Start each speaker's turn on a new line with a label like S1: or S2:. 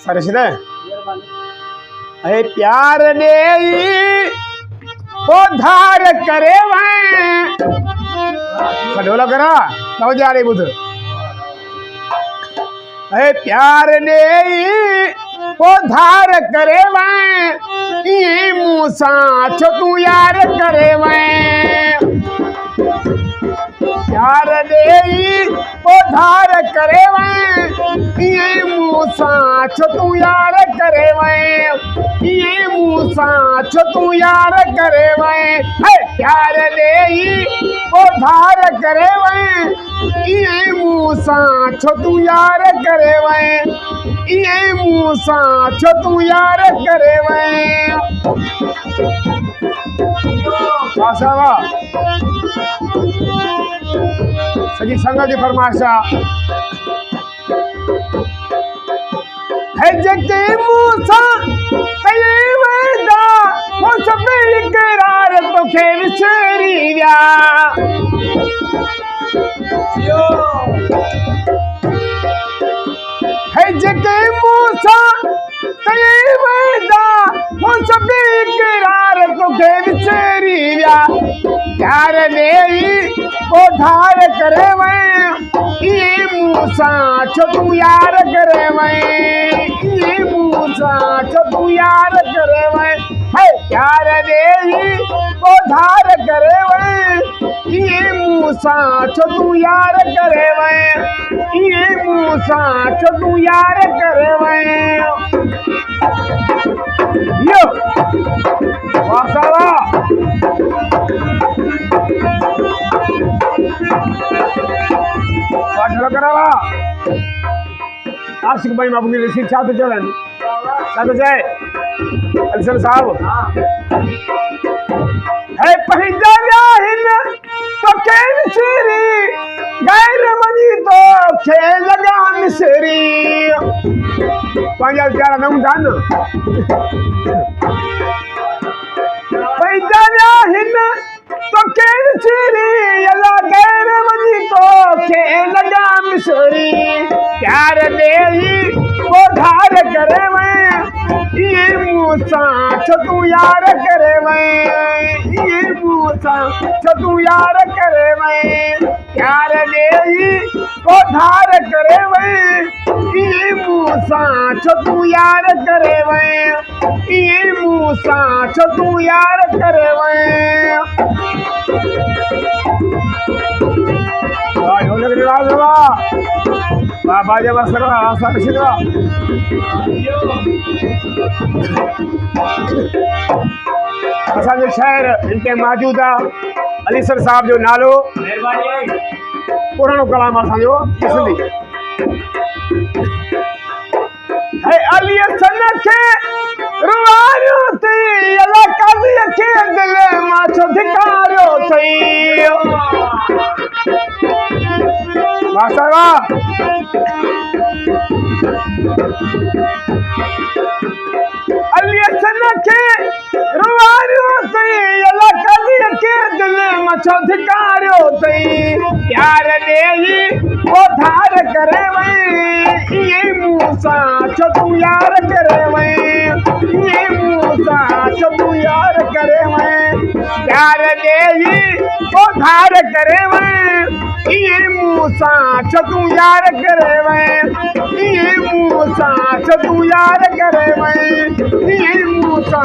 S1: सरशदे अरे प्यार दे उधार करे वैं ढोला करा तो जा रही बुध अरे प्यार दे उधार करे वैं ये मूसा छो तू यार करे वैं प्यार दे उधार करे वैं ये मूसा छो तू यार करे वैं ये मूसा छो तू यार करे वैं प्यार दे उधार करे वैं ये मूसा छो तू यार करे वैं ये मूसा छो तू यार करे वैं सजी संगत जी फरमाइशा है जके मूसा कये वेदा वो सब इकरार तो खे विसरी विया है जके मूसा कये वेदा वो सब इकरार तो खे विसरी विया प्यार दे उधार करे वैं ये मूसा छो तू यार करे वैं ये मूसा छो तू यार करे वैं प्यार दे उधार करे वैं ये मूसा छो तू यार करे वैं ये मूसा छो तू यार करे वैं यो वासावा करावा आशिक भाई माबू ने सीट छाते चलन छाते जाए अलीसर साहब है पहिजा जाहिन तो के मिसरी गैर मनी तो खे लगा मिसरी पंजा प्यारा न हूंदा न पहिजा जाहिन तो के मिसरी अला गैर मनी तो खे लगा मिसरी प्यार दे उधार करे वैं ये मूसा छो तू यार करे वैं ये मूसा छो तू यार करे वैं प्यार दे उधार करे वैं ये मूसा छो तू यार करे वैं ये मूसा छो तू यार करे वैं बाबा जब असर आसान शिकवा असां जो शहर इनके मौजूदा अलीसर साहब जो नालो पुरानो कलाम असां जो सिंधी है अलीसन के रुवारियो ते अला काज़ी के दिल मां छो धिकारियो थई वासावा अलीसन के रुवारियो ते अला काज़ी के दिल मां छो धिकारियो थई प्यार दे उधार करे वैं ये मूसा छो तू यार करे वैं ये मूसा छो तू यार करे वैं प्यार दे उधार करे वैं ये मूसा छो तू यार करे वैं ये मूसा छो तू यार करे वैं ये मूसा